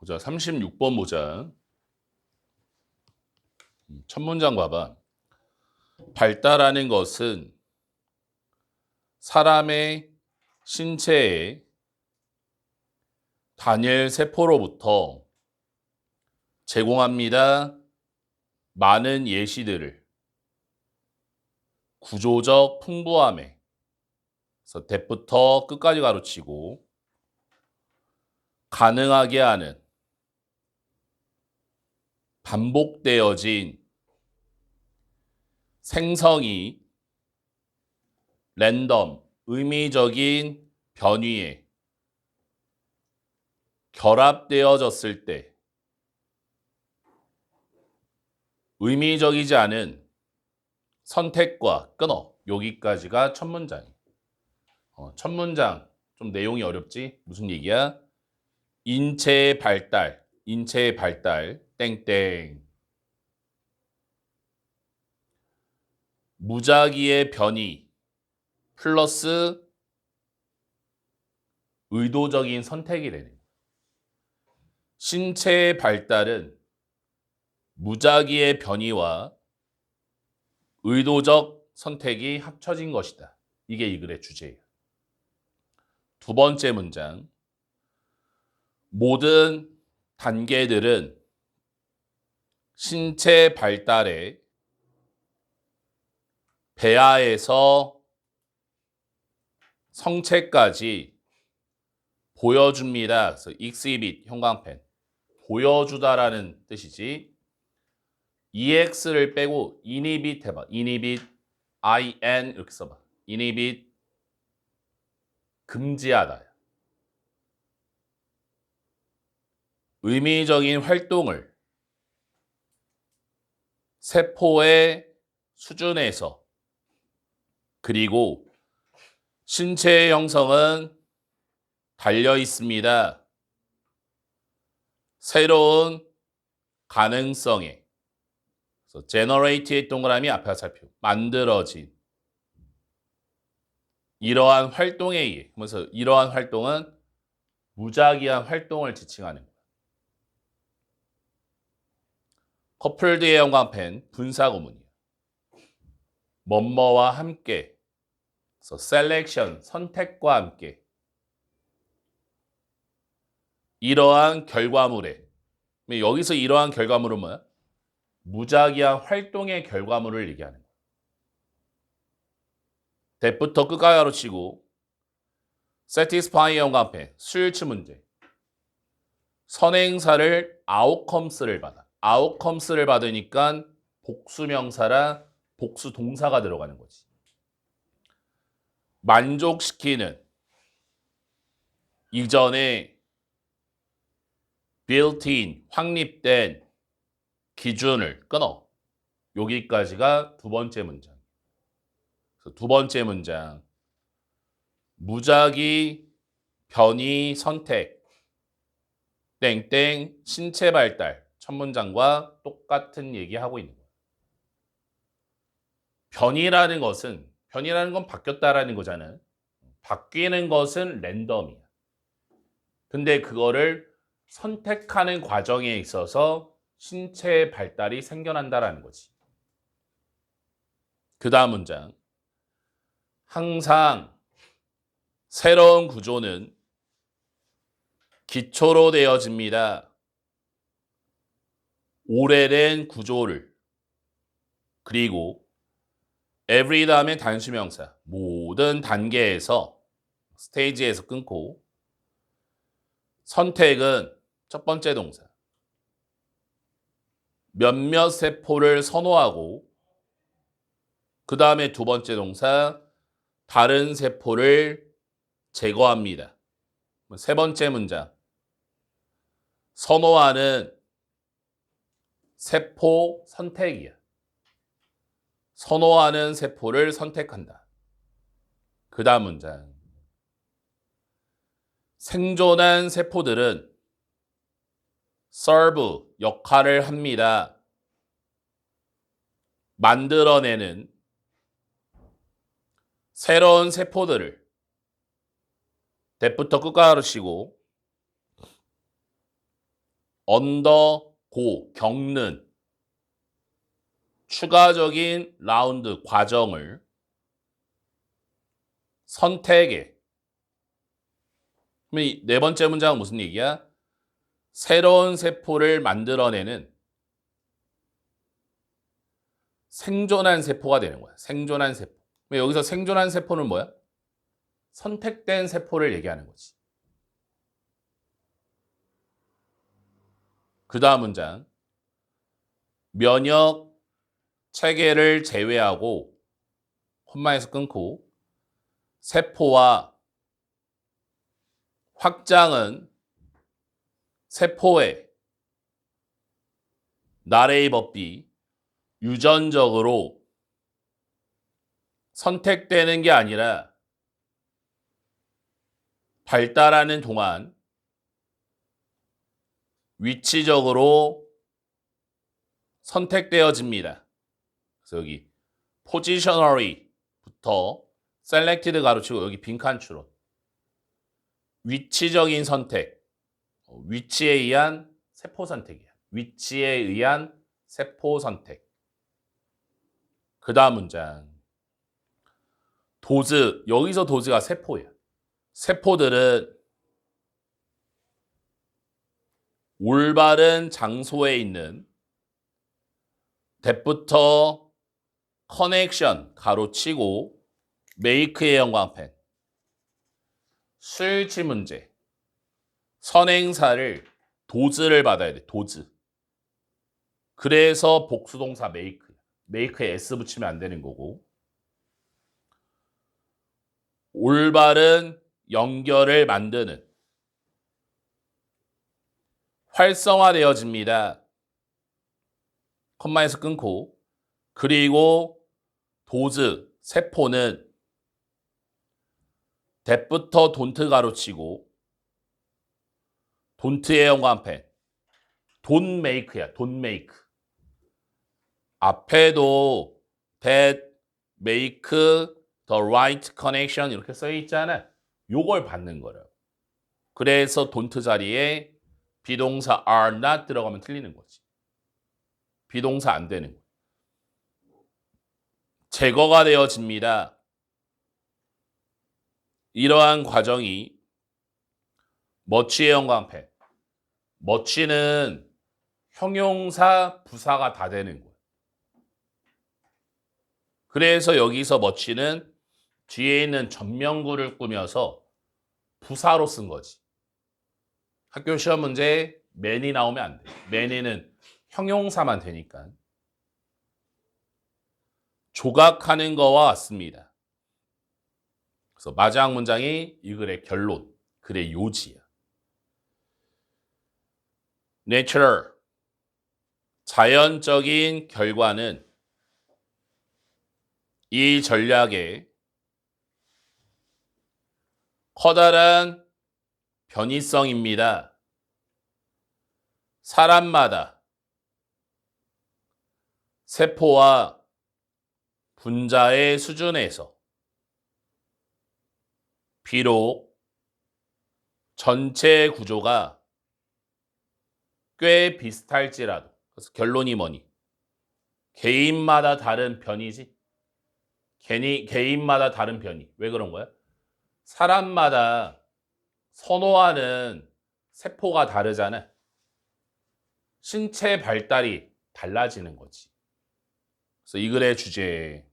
보자. 36번 보자. 첫 문장 봐봐. 발달하는 것은 사람의 신체의 단일 세포로부터 제공합니다. 많은 예시들을 구조적 풍부함에, 그래서 대부터 끝까지 가로치고 가능하게 하는 반복되어진 생성이 랜덤, 의미적인 변이에 결합되어졌을 때 의미적이지 않은 선택과 끊어. 여기까지가 첫 문장이에요. 첫 문장 좀 내용이 어렵지? 무슨 얘기야? 인체의 발달, 땡땡. 무작위의 변이 플러스 의도적인 선택이라는 거예요. 신체의 발달은 무작위의 변이와 의도적 선택이 합쳐진 것이다. 이게 이 글의 주제예요. 두 번째 문장. 모든 단계들은 신체 발달의 배아에서 성체까지 보여줍니다. 그래서 exhibit, 형광펜. 보여주다라는 뜻이지. ex를 빼고 inhibit 해봐. inhibit, in 이렇게 써봐. inhibit, 금지하다. 의미적인 활동을 세포의 수준에서 그리고 신체의 형성은 달려 있습니다. 새로운 가능성에 그래서 generate의 동그라미 앞에 살펴 만들어진 이러한 활동에 의해 그래서 이러한 활동은 무작위한 활동을 지칭하는 거예요. 커플드의 형광펜 분사구문이에요. 뭐뭐와 함께 그래서 셀렉션 선택과 함께 이러한 결과물에 여기서 이러한 결과물은 뭐야? 무작위한 활동의 결과물을 얘기하는 거야. 대부터 끝까지 가로치고 satisfy 형광펜 수일치 문제 선행사를 outcomes를 받아. outcomes를 받으니까 복수명사라 복수 동사가 들어가는 거지. 만족시키는 이전에 built-in 확립된 기준을 끊어. 여기까지가 두 번째 문장. 그래서 두 번째 문장 무작위 변이 선택 땡땡 신체 발달 첫 문장과 똑같은 얘기하고 있는 거예요. 변이라는 건 바뀌었다라는 거잖아요. 바뀌는 것은 랜덤이야. 근데 그거를 선택하는 과정에 있어서 신체의 발달이 생겨난다라는 거지. 그 다음 문장. 항상 새로운 구조는 기초로 되어집니다. 오래된 구조를 그리고 every 다음에 단수명사 모든 단계에서 스테이지에서 끊고 선택은 첫 번째 동사 몇몇 세포를 선호하고 그 다음에 두 번째 동사 다른 세포를 제거합니다. 세 번째 문장 선호하는 세포 선택이야. 선호하는 세포를 선택한다. 그 다음 문장 생존한 세포들은 serve 역할을 합니다. 만들어내는 새로운 세포들을 대부터 끝까지 가르치고 언더고 겪는 추가적인 라운드 과정을 선택해. 그럼 이 네 번째 문장은 무슨 얘기야? 새로운 세포를 만들어내는 생존한 세포가 되는 거야. 생존한 세포. 그럼 여기서 생존한 세포는 뭐야? 선택된 세포를 얘기하는 거지. 그 다음 문장. 면역 체계를 제외하고 콤마에서 끊고 세포와 확장은 세포의 나레이 법비 유전적으로 선택되는 게 아니라 발달하는 동안 위치적으로 선택되어집니다. 그래서 여기 positionally부터 selected 가로치고 여기 빈칸 추론. 위치적인 선택. 위치에 의한 세포 선택이야. 위치에 의한 세포 선택. 그 다음 문장. 도즈. 여기서 도즈가 세포야. 세포들은 올바른 장소에 있는 뎁부터 커넥션 가로치고 메이크의 형광펜 수일치 문제 선행사를 도즈를 받아야 돼. 도즈. 그래서 복수동사 메이크. 메이크에 S 붙이면 안 되는 거고 올바른 연결을 만드는 활성화되어집니다. 컴마에서 끊고 그리고 도즈, 세포는 뎁부터 돈트 가로치고 돈트의 형광펜 돈 메이크야. 돈 메이크. 앞에도 that make the right connection 이렇게 써 있잖아. 요걸 받는 거라고. 그래서 don't 자리에 비동사 are not 들어가면 틀리는 거지. 비동사 안 되는 거. 제거가 되어집니다. 이러한 과정이 머치의 형광펜. 머치는 형용사, 부사가 다 되는 거예요. 그래서 여기서 머치는 뒤에 있는 전명구를 꾸며서 부사로 쓴 거지. 학교 시험 문제에 man이 나오면 안 돼. man이는 형용사만 되니까. 조각하는 거와 같습니다. 그래서 마지막 문장이 이 글의 결론, 글의 요지야. Natural, 자연적인 결과는 이 전략의 커다란 변이성입니다. 사람마다 세포와 분자의 수준에서 비록 전체 구조가 꽤 비슷할지라도 그래서 결론이 뭐니? 개인마다 다른 변이지. 개인마다 다른 변이. 왜 그런 거야? 사람마다 선호하는 세포가 다르잖아. 신체 발달이 달라지는 거지. 그래서 이 글의 주제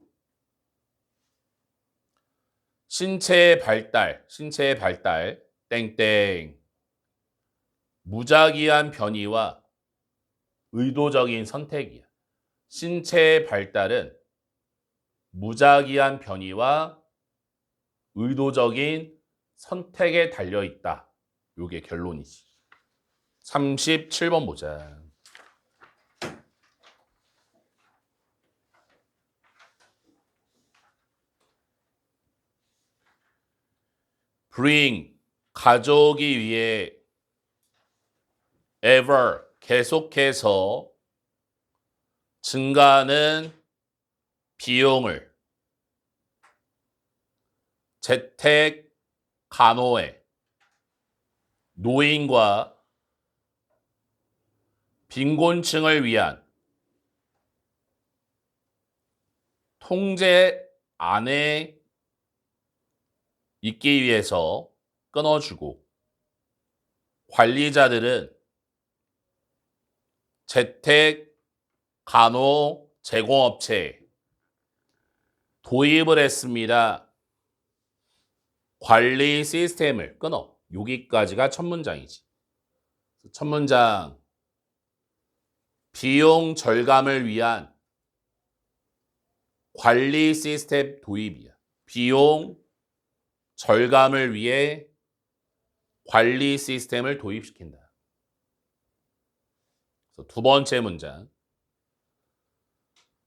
신체의 발달 땡땡 무작위한 변이와 의도적인 선택이야. 신체의 발달은 무작위한 변이와 의도적인 선택에 달려있다. 이게 결론이지. 37번 보자. bring, 가져오기 위해 ever, 계속해서 증가하는 비용을 재택 간호에 노인과 빈곤층을 위한 통제 안에 있기 위해서 끊어주고 관리자들은 재택 간호 제공업체에 도입을 했습니다. 관리 시스템을 끊어. 여기까지가 첫 문장이지. 첫 문장 비용 절감을 위한 관리 시스템 도입이야. 비용 절감을 위해 관리 시스템을 도입시킨다. 그래서 두 번째 문장.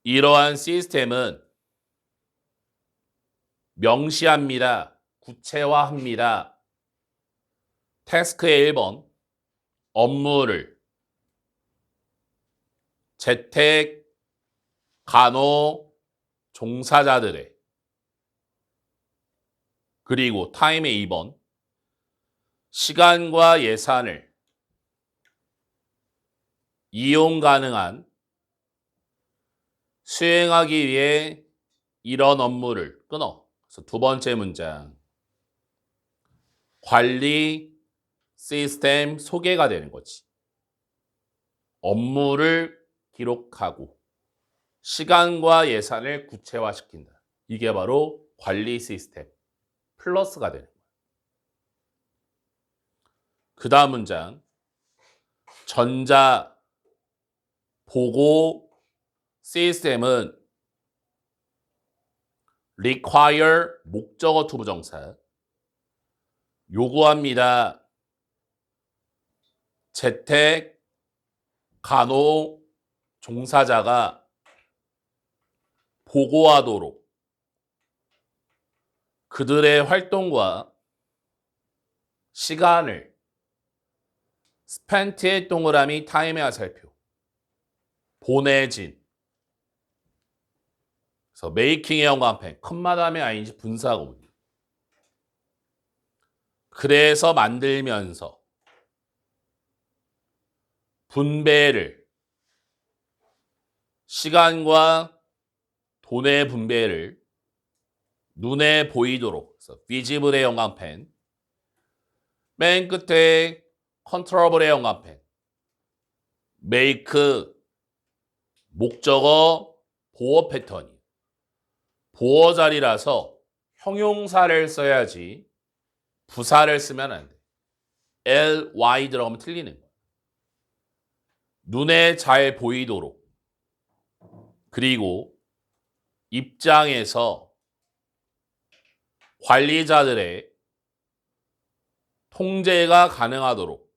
이러한 시스템은 명시합니다. 구체화합니다. 태스크의 1번. 업무를 재택 간호 종사자들의 그리고 타임의 2번. 시간과 예산을 이용 가능한 수행하기 위해 이런 업무를 끊어. 그래서 두 번째 문장. 관리 시스템 소개가 되는 거지. 업무를 기록하고 시간과 예산을 구체화시킨다. 이게 바로 관리 시스템 플러스가 되는 거야. 그 다음 문장. 전자 보고 시스템은 require 목적어 투부정사 요구합니다. 재택 간호 종사자가 보고하도록 그들의 활동과 시간을 spent의 동그라미 타임의 화살표 보내진. 그래서 메이킹의 연관펜 컴마 다음에 ing 분사구문. 그래서 만들면서 분배를 시간과 돈의 분배를 눈에 보이도록. 그래서 visible의 연관펜 맨 끝에 controllable의 연관펜 make 목적어 보어 패턴이 보어 자리라서 형용사를 써야지 부사를 쓰면 안 돼. ly 들어가면 틀리는 거야. 눈에 잘 보이도록 그리고 입장에서 관리자들의 통제가 가능하도록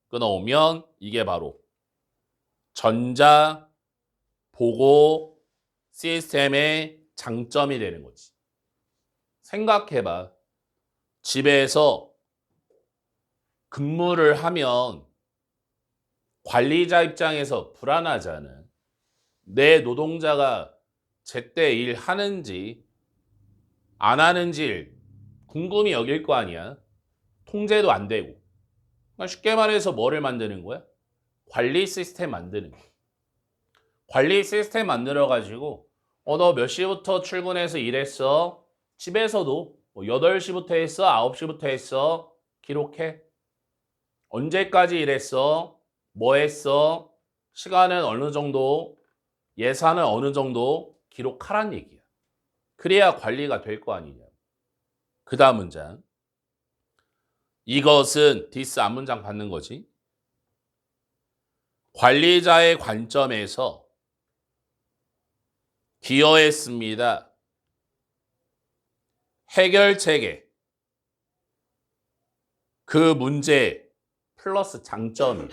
끊어오면 이게 바로 전자 보고 시스템의 장점이 되는 거지. 생각해봐. 집에서 근무를 하면 관리자 입장에서 불안하잖아. 내 노동자가 제때 일하는지 안 하는지 궁금히 여길 거 아니야. 통제도 안 되고. 그러니까 쉽게 말해서 뭐를 만드는 거야? 관리 시스템 만드는 거야. 관리 시스템 만들어가지고 너 몇 시부터 출근해서 일했어? 집에서도 8시부터 했어? 9시부터 했어? 기록해. 언제까지 일했어? 뭐 했어? 시간은 어느 정도? 예산은 어느 정도? 기록하란 얘기야. 그래야 관리가 될 거 아니냐. 그 다음 문장. 이것은 this 앞문장 받는 거지. 관리자의 관점에서 기여했습니다. 해결책에 그 문제 플러스 장점이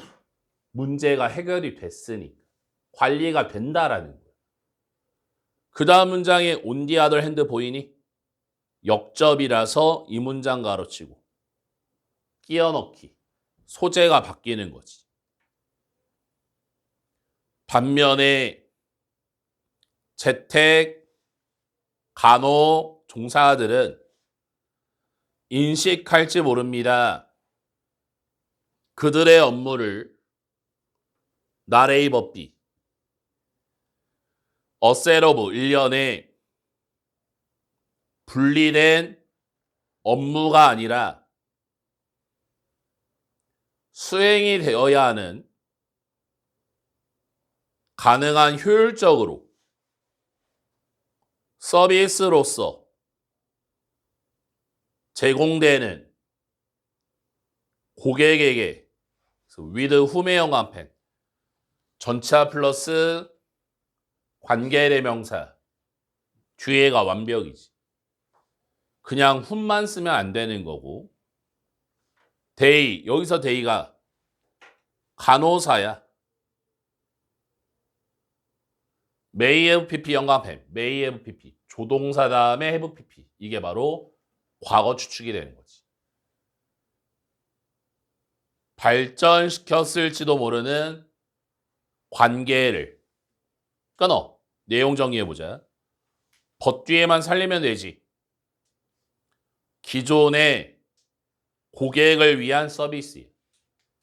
문제가 해결이 됐으니까 관리가 된다라는 거예요. 그 다음 문장에 on the other hand 보이니? 역접이라서 이 문장 가로치고 끼워넣기 소재가 바뀌는 거지. 반면에 재택 간호 종사들은 인식할지 모릅니다. 그들의 업무를 not A but B. A set of 일련의 분리된 업무가 아니라 수행이 되어야 하는 가능한 효율적으로 서비스로서 제공되는 고객에게 with whom의 영감펜 전차 플러스 관계대명사 뒤에가 완벽이지. 그냥 whom만 쓰면 안 되는 거고 they 여기서 they가 간호사야. may have pp 영감펜 may have pp 조동사 다음에 have pp 이게 바로 과거 추측이 되는 거지. 발전시켰을지도 모르는 관계를 끊어. 내용 정리해보자. but 뒤에만 살리면 되지. 기존의 고객을 위한 서비스.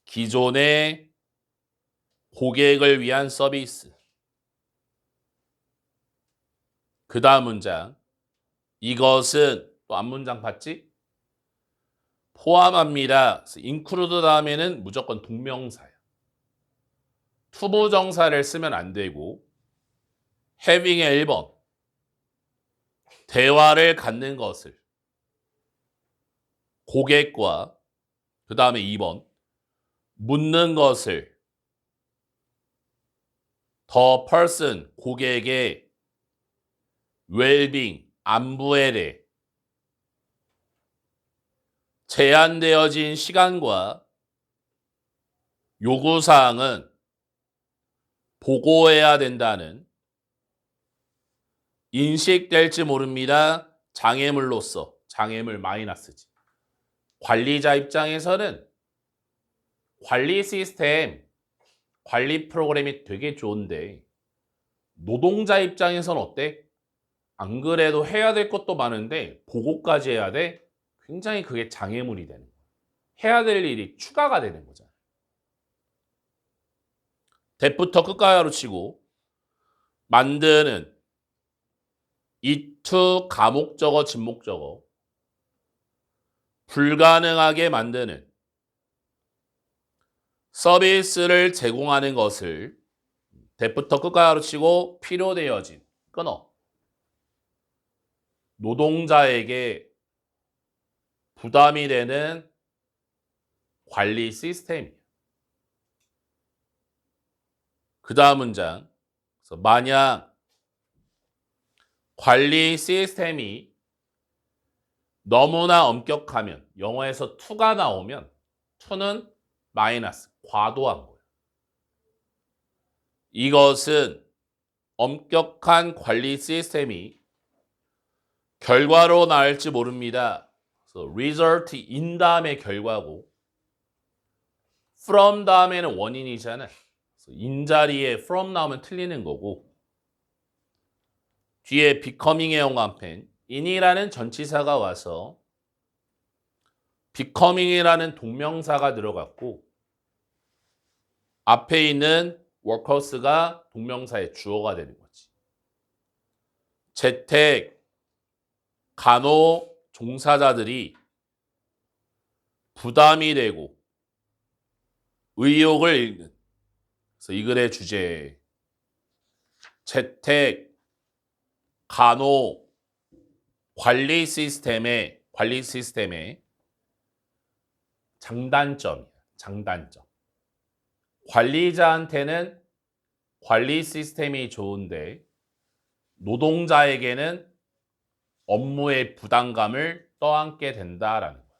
기존의 고객을 위한 서비스. 그 다음 문장. 이것은 또 앞문장 봤지? 포함합니다. include 다음에는 무조건 동명사야. 투부정사를 쓰면 안 되고 having의 1번 대화를 갖는 것을 고객과 그 다음에 2번 묻는 것을 the person 고객의 well-being 안부에 대해 제한되어진 시간과 요구사항은 보고해야 된다는 인식될지 모릅니다. 장애물로서 장애물 마이너스지. 관리자 입장에서는 관리 시스템, 관리 프로그램이 되게 좋은데 노동자 입장에서는 어때? 안 그래도 해야 될 것도 많은데 보고까지 해야 돼? 굉장히 그게 장애물이 되는 거야. 해야 될 일이 추가가 되는 거잖아. 대부터 끝가야로 치고 만드는 이투 가목적어 진목적어 불가능하게 만드는 서비스를 제공하는 것을 대부터 끝가야로 치고 필요되어진 끊어 노동자에게 부담이 되는 관리 시스템이에요. 그 다음 문장. 그래서 만약 관리 시스템이 너무나 엄격하면 영어에서 to가 나오면 to는 마이너스, 과도한 거예요. 이것은 엄격한 관리 시스템이 결과로 나올지 모릅니다. 그래서 result in 다음에 결과고 from 다음에는 원인이잖아요. in 자리에 from 나오면 틀리는 거고 뒤에 becoming의 영감펜 in이라는 전치사가 와서 becoming이라는 동명사가 들어갔고 앞에 있는 workers가 동명사의 주어가 되는 거지. 재택, 간호, 종사자들이 부담이 되고 의욕을 잃는 그래서 이 글의 주제 재택, 간호, 관리 시스템의 장단점이야. 장단점. 관리자한테는 관리 시스템이 좋은데 노동자에게는 업무의 부담감을 떠안게 된다라는 거야.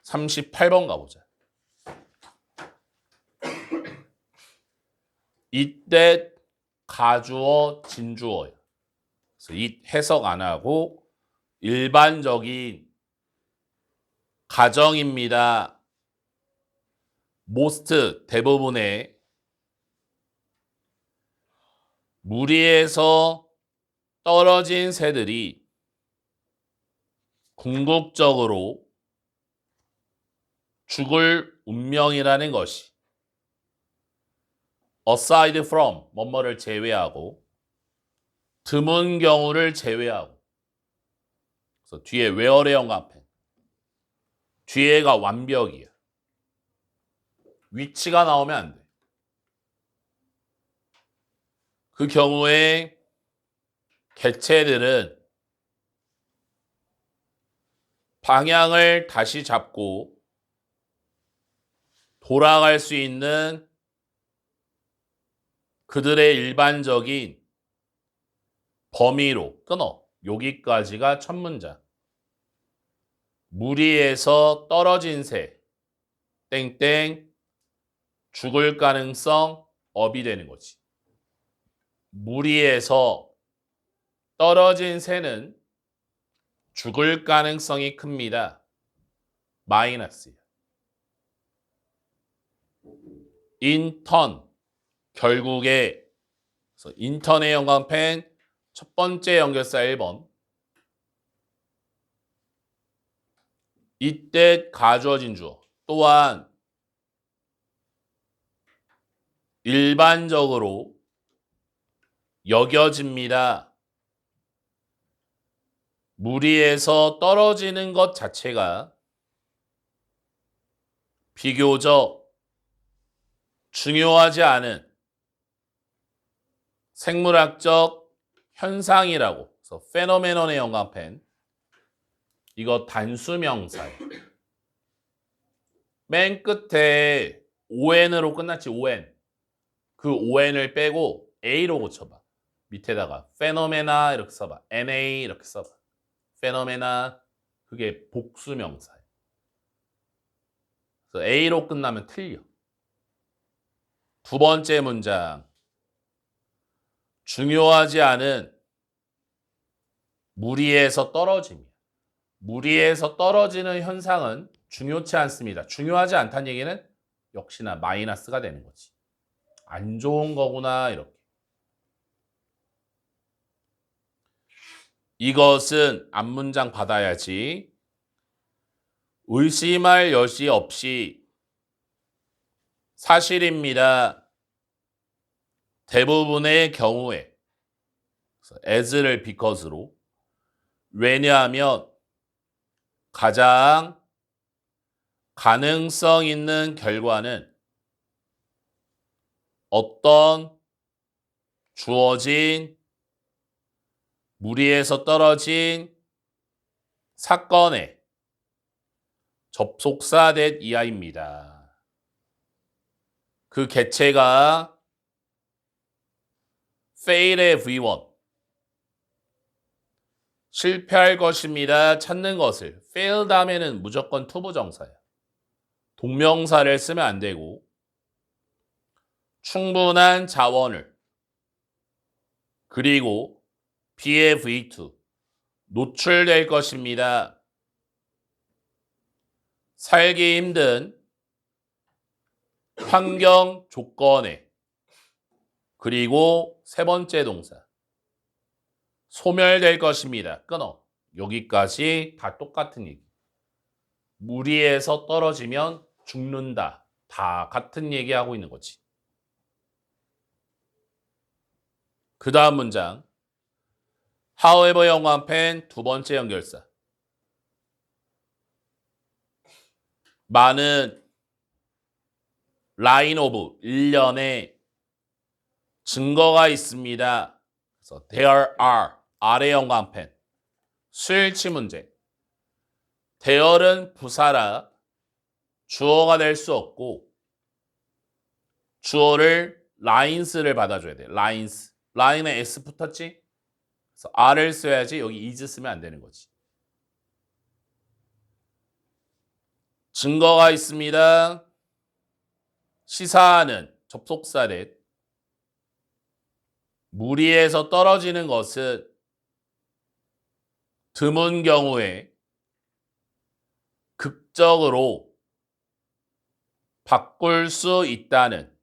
38번 가보자. 이때 가주어, 진주어야. 그래서 이 해석 안 하고 일반적인 가정입니다. most 대부분의 무리에서 떨어진 새들이 궁극적으로 죽을 운명이라는 것이 aside from 뭐뭐를 제외하고 드문 경우를 제외하고 그래서 뒤에 where의 영감펜 뒤에가 완벽이야. 위치가 나오면 안 돼. 그 경우에 개체들은 방향을 다시 잡고 돌아갈 수 있는 그들의 일반적인 범위로 끊어. 여기까지가 첫 문장. 무리에서 떨어진 새 땡땡 죽을 가능성 업이 되는 거지. 무리에서 떨어진 새는 죽을 가능성이 큽니다. 마이너스야. 인턴 결국에 인턴의 영광펜 첫 번째 연결사 1번 이때 가주어진 주어 또한 일반적으로 여겨집니다. 무리에서 떨어지는 것 자체가 비교적 중요하지 않은 생물학적 현상이라고. 그래서 페노메논의 영광펜 이거 단수명사예요. 맨 끝에 on으로 끝났지 on. 그 on을 빼고 a로 고쳐봐. 밑에다가 페노메나 이렇게 써봐. na 이렇게 써봐. 페노메나 그게 복수명사예요. 그래서 a로 끝나면 틀려. 두 번째 문장 중요하지 않은 무리에서 떨어짐이야. 무리에서 떨어지는 현상은 중요치 않습니다. 중요하지 않다는 얘기는 역시나 마이너스가 되는 거지. 안 좋은 거구나 이렇게. 이것은 앞문장 받아야지. 의심할 여지 없이 사실입니다. 대부분의 경우에 as를 because로 왜냐하면 가장 가능성 있는 결과는 어떤 주어진 무리에서 떨어진 사건의 접속사 that 이하입니다. 그 개체가 fail의 V1 실패할 것입니다. 찾는 것을 fail 다음에는 무조건 투부정사야. 동명사를 쓰면 안 되고 충분한 자원을 그리고 B의 V2 노출될 것입니다. 살기 힘든 환경 조건에 그리고 세 번째 동사 소멸될 것입니다. 끊어. 여기까지 다 똑같은 얘기. 무리에서 떨어지면 죽는다. 다 같은 얘기하고 있는 거지. 그 다음 문장 however 영광펜 두 번째 연결사 많은 line of 일련의 증거가 있습니다. 그래서 there are 아래 영광펜 수일치 문제 there은 부사라 주어가 될 수 없고 주어를 lines를 받아줘야 돼. lines. line에 s 붙었지? 그래서 are를 써야지 여기 is 쓰면 안 되는 거지. 증거가 있습니다. 시사하는 접속사 that 무리에서 떨어지는 것은 드문 경우에 극적으로 바꿀 수 있다는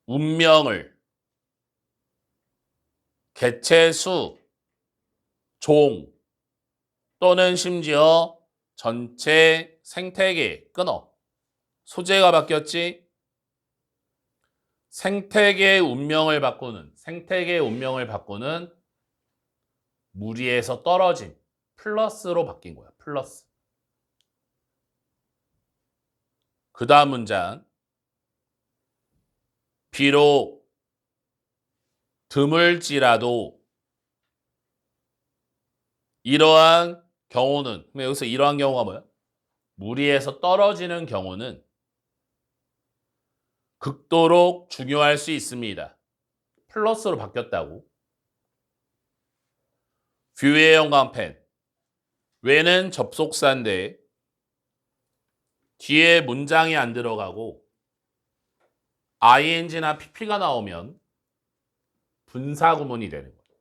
운명을 개체수, 종 또는 심지어 전체 생태계 끊어. 소재가 바뀌었지? 생태계의 운명을 바꾸는 무리에서 떨어짐 플러스로 바뀐 거야. 플러스. 그 다음 문장. 비록 드물지라도 이러한 경우는, 그럼 여기서 이러한 경우가 뭐야? 무리에서 떨어지는 경우는 극도로 중요할 수 있습니다. 플러스로 바뀌었다고. 뷰의 영광펜. 왜는 접속사인데 뒤에 문장이 안 들어가고 ing나 pp가 나오면 분사구문이 되는 거예요.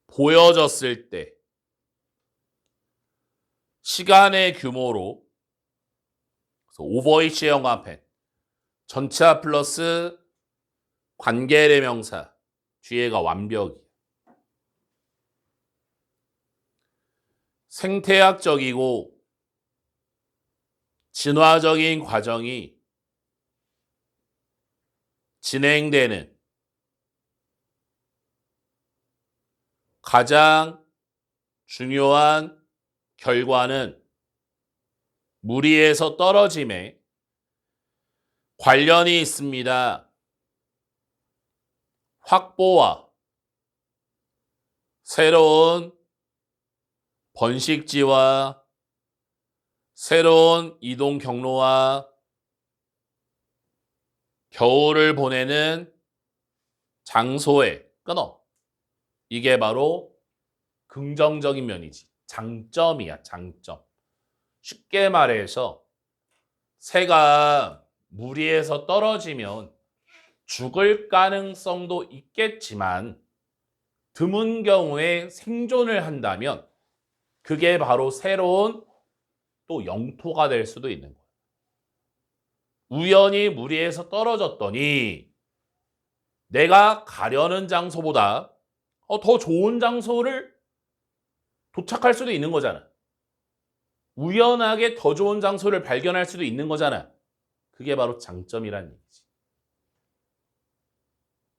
보여졌을 때 시간의 규모로 오버이치의 영광펜 전치사 플러스 관계대명사 뒤에가 완벽이. 생태학적이고 진화적인 과정이 진행되는 가장 중요한 결과는 무리에서 떨어짐에 관련이 있습니다. 확보와 새로운 번식지와 새로운 이동 경로와 겨울을 보내는 장소에 끊어. 이게 바로 긍정적인 면이지. 장점이야, 장점. 쉽게 말해서 새가 무리에서 떨어지면 죽을 가능성도 있겠지만 드문 경우에 생존을 한다면 그게 바로 새로운 또 영토가 될 수도 있는 거예요. 우연히 무리에서 떨어졌더니 내가 가려는 장소보다 더 좋은 장소를 도착할 수도 있는 거잖아. 우연하게 더 좋은 장소를 발견할 수도 있는 거잖아. 그게 바로 장점이란 얘기지.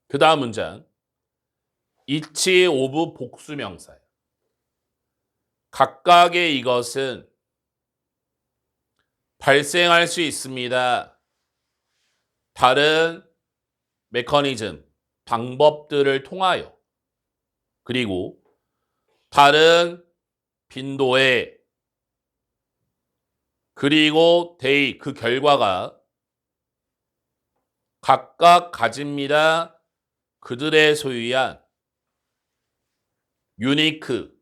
그 다음 문장. each of 복수명사야. 각각의 이것은 발생할 수 있습니다. 다른 메커니즘, 방법들을 통하여 그리고 다른 빈도에 그리고 데이 그 결과가 각각 가집니다. 그들의 소유한 유니크,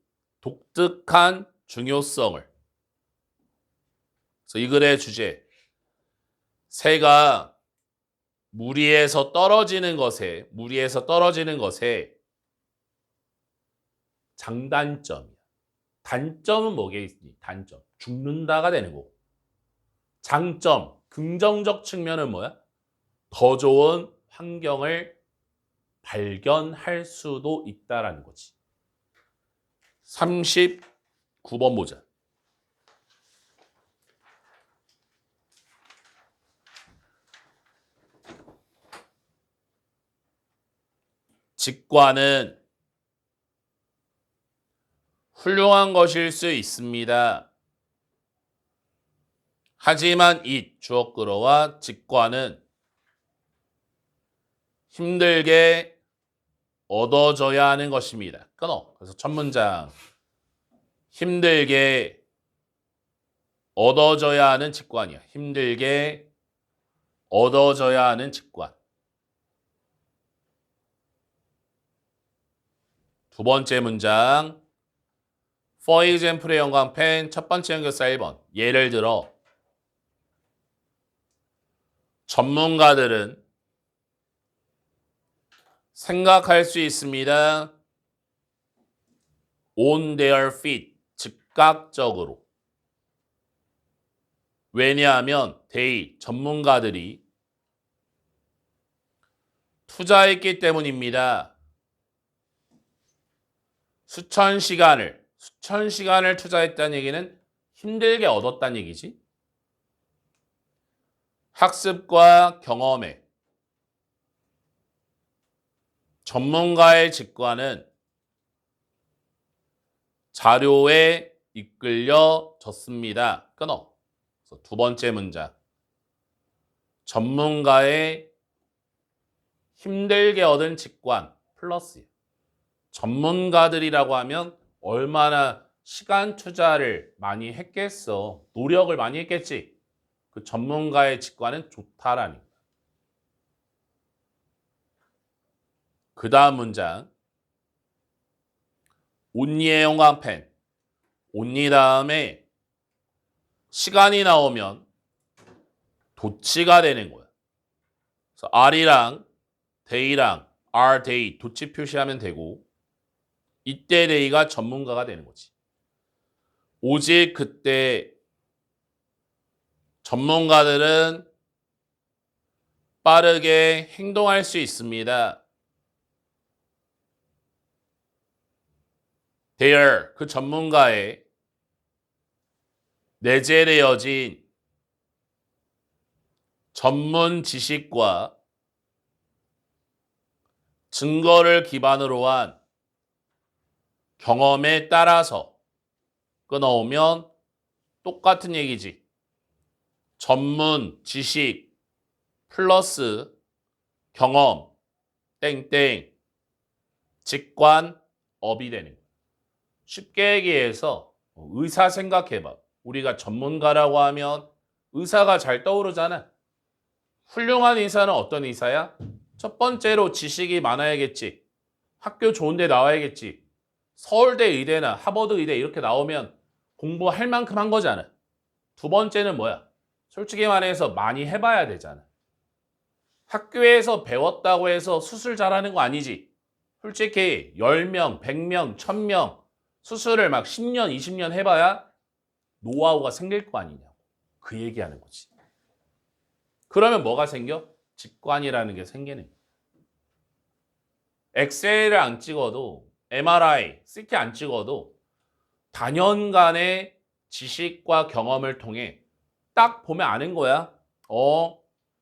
독특한 중요성을. 그래서 이 글의 주제, 새가 무리에서 떨어지는 것에 장단점이야. 단점은 뭐겠니? 단점. 죽는다가 되는 거고. 장점, 긍정적 측면은 뭐야? 더 좋은 환경을 발견할 수도 있다라는 거지. 39번 보자. 직관은 훌륭한 것일 수 있습니다. 하지만 이 주어끌어와 직관은 힘들게 얻어져야 하는 것입니다. 끊어. 그래서 첫 문장. 힘들게 얻어져야 하는 직관이야. 힘들게 얻어져야 하는 직관. 두 번째 문장. For example의 영광펜 첫 번째 연결사 1번. 예를 들어 전문가들은 생각할 수 있습니다. On their feet. 즉각적으로. 왜냐하면 they, 전문가들이 투자했기 때문입니다. 수천 시간을 투자했다는 얘기는 힘들게 얻었다는 얘기지. 학습과 경험에 전문가의 직관은 자료에 이끌려졌습니다. 끊어. 그래서 두 번째 문장. 전문가의 힘들게 얻은 직관 플러스. 전문가들이라고 하면 얼마나 시간 투자를 많이 했겠어. 노력을 많이 했겠지. 그 전문가의 직관은 좋다라는 거야. 그 다음 문장. 온니의 형광펜. 온니 다음에 시간이 나오면 도치가 되는 거야. 그래서 R이랑 day랑 R day 도치 표시하면 되고 이때 day가 전문가가 되는 거지. 오직 그때 전문가들은 빠르게 행동할 수 있습니다. There, 그 전문가의 내재되어진 전문 지식과 증거를 기반으로 한 경험에 따라서 끊어오면 똑같은 얘기지. 전문 지식 플러스 경험 땡땡 직관업이 되는 거야. 쉽게 얘기해서 의사 생각해봐. 우리가 전문가라고 하면 의사가 잘 떠오르잖아. 훌륭한 의사는 어떤 의사야? 첫 번째로 지식이 많아야겠지. 학교 좋은 데 나와야겠지. 서울대 의대나 하버드 의대 이렇게 나오면 공부할 만큼 한 거잖아. 두 번째는 뭐야? 솔직히 말해서 많이 해봐야 되잖아. 학교에서 배웠다고 해서 수술 잘하는 거 아니지. 솔직히 10명, 100명, 1000명 수술을 막 10년, 20년 해봐야 노하우가 생길 거 아니냐고. 그 얘기하는 거지. 그러면 뭐가 생겨? 직관이라는 게 생기는 거야. 엑셀을 안 찍어도 MRI, CT 안 찍어도 단연간의 지식과 경험을 통해 딱 보면 아는 거야.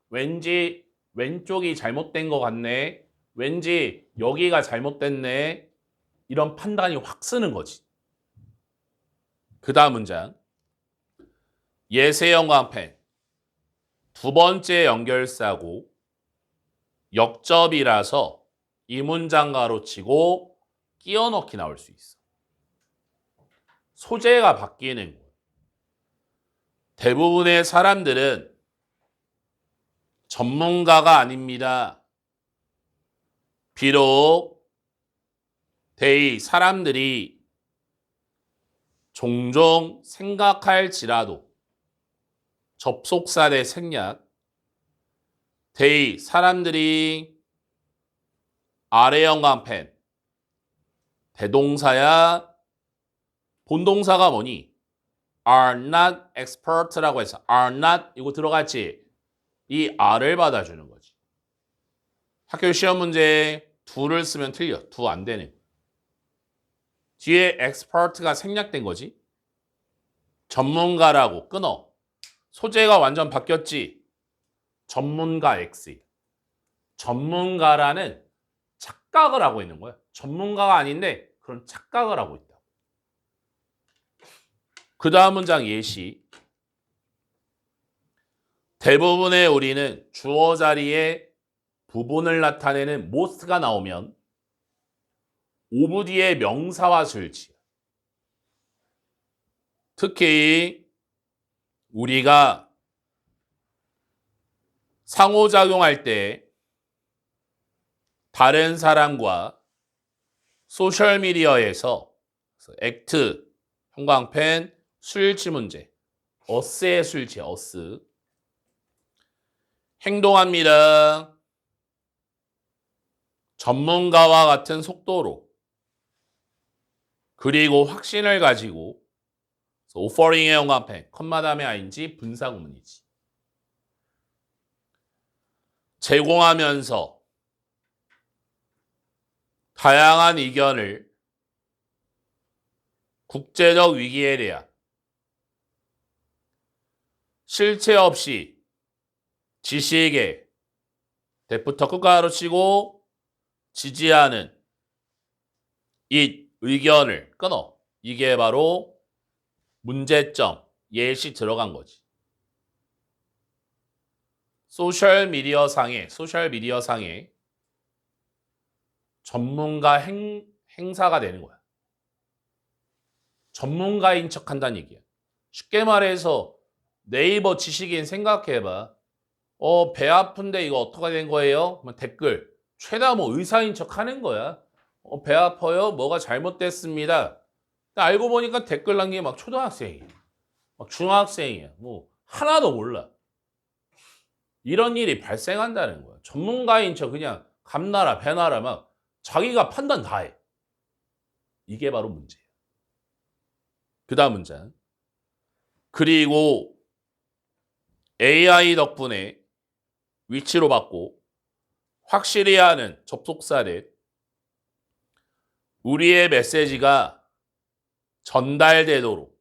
왠지 왼쪽이 잘못된 것 같네. 왠지 여기가 잘못됐네. 이런 판단이 확 쓰는 거지. 그 다음 문장. 예세형광펜. 두 번째 연결사고 역접이라서 이 문장 가로치고 끼워 넣기 나올 수 있어. 소재가 바뀌는 거야. 대부분의 사람들은 전문가가 아닙니다. 비록 사람들이 종종 생각할지라도 접속사 대 생략 사람들이 아래형광펜 대동사야 본동사가 뭐니? are not expert라고 해서 are not 이거 들어갔지? 이 R을 받아주는 거지. 학교 시험 문제 do를 쓰면 틀려. do 안 되는. 뒤에 expert가 생략된 거지. 전문가라고 끊어. 소재가 완전 바뀌었지. 전문가 X. 전문가라는 착각을 하고 있는 거야. 전문가가 아닌데 그런 착각을 하고 있다. 그 다음 문장 예시. 대부분의 우리는 주어 자리에 부분을 나타내는 most가 나오면 오브 뒤에 명사와 수일치. 특히 우리가 상호작용할 때 다른 사람과 소셜미디어에서 액트, 형광펜, 수일치 문제, 어스의 수일치, 어스. 행동합니다. 전문가와 같은 속도로 그리고 확신을 가지고 offering의 형광펜, 컴마 다음에 ing 분사구문이지. 제공하면서 다양한 의견을 국제적 위기에 대한 실체 없이 지식에 대부터 끝가로 치고 지지하는 이 의견을 끊어. 이게 바로 문제점, 예시 들어간 거지. 소셜미디어 상에 전문가 행사가 되는 거야. 전문가인 척 한다는 얘기야. 쉽게 말해서 네이버 지식인 생각해봐. 배 아픈데 이거 어떻게 된 거예요? 댓글. 최다 뭐 의사인 척 하는 거야. 배 아파요? 뭐가 잘못됐습니다. 알고 보니까 댓글 남긴 게 막 초등학생이야. 막 중학생이야. 뭐 하나도 몰라. 이런 일이 발생한다는 거야. 전문가인 척 그냥 감나라 배나라 막 자기가 판단 다 해. 이게 바로 문제야. 그 다음 문제. 그리고 AI 덕분에 위치로 받고 확실히 하는 접속사를 우리의 메시지가 전달되도록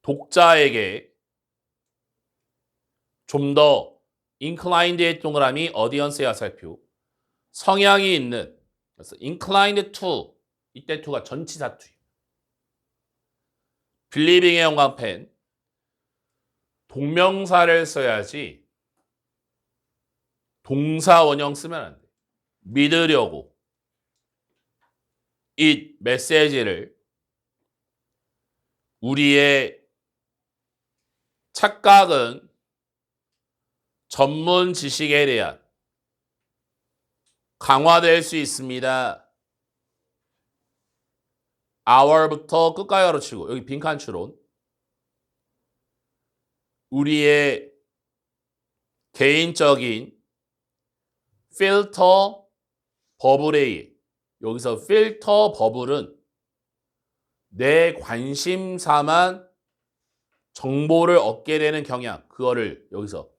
독자에게 좀 더 inclined의 동그라미 audience의 화살표 성향이 있는 그래서 inclined to 이때 to가 전치사 to예요. believing의 형광펜 동명사를 써야지 동사 원형 쓰면 안 돼. 믿으려고 이 메시지를 우리의 착각은 전문 지식에 대한 강화될 수 있습니다. our부터 끝까지 가로치고 여기 빈칸 추론 우리의 개인적인 필터 버블에 의해 여기서 필터 버블은 내 관심사만 정보를 얻게 되는 경향 그거를 여기서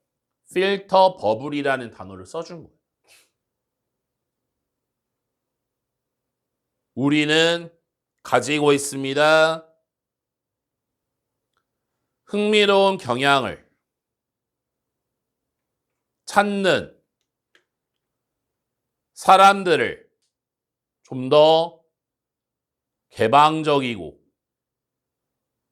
필터 버블이라는 단어를 써준 거예요. 우리는 가지고 있습니다. 흥미로운 경향을 찾는 사람들을 좀 더 개방적이고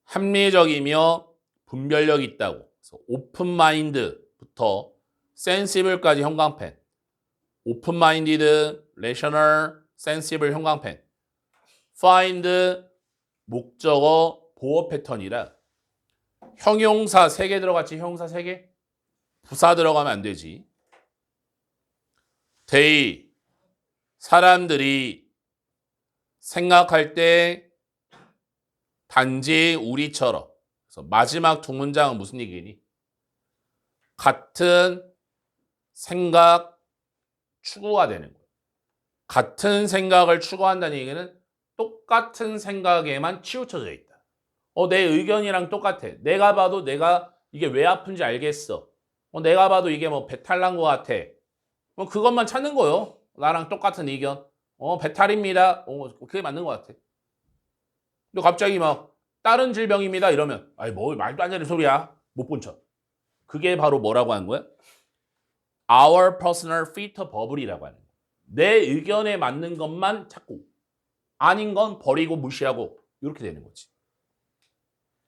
합리적이며 분별력이 있다고. 그래서 오픈 마인드부터 센시블까지 형광펜. 오픈 마인디드, 레셔널, 센시블 형광펜. find 목적어 보어 패턴이라 형용사 3개 들어갔지. 형용사 3개. 부사 들어가면 안 되지. they 사람들이 생각할 때 단지 우리처럼. 그래서 마지막 두 문장은 무슨 얘기니? 같은 생각 추구가 되는 거예요. 같은 생각을 추구한다는 얘기는 똑같은 생각에만 치우쳐져 있다. 내 의견이랑 똑같아. 내가 봐도 내가 이게 왜 아픈지 알겠어. 내가 봐도 이게 뭐 배탈 난 것 같아. 그것만 찾는 거요. 나랑 똑같은 의견. 배탈입니다. 그게 맞는 것 같아. 근데 갑자기 막 다른 질병입니다 이러면 아이 뭐 말도 안 되는 소리야. 못 본 척. 그게 바로 뭐라고 하는 거야? Our personal filter bubble이라고 하는 거야. 내 의견에 맞는 것만 찾고 아닌 건 버리고 무시하고 이렇게 되는 거지.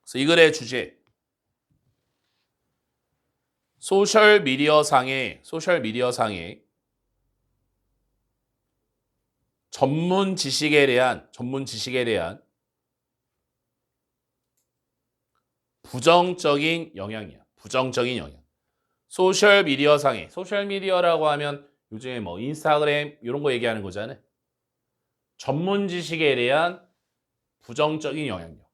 그래서 이 글의 주제 소셜미디어 상의 전문 지식에 대한 부정적인 영향이야. 부정적인 영향. 소셜미디어라고 하면 요즘에 뭐 인스타그램 이런 거 얘기하는 거잖아요. 전문 지식에 대한 부정적인 영향력.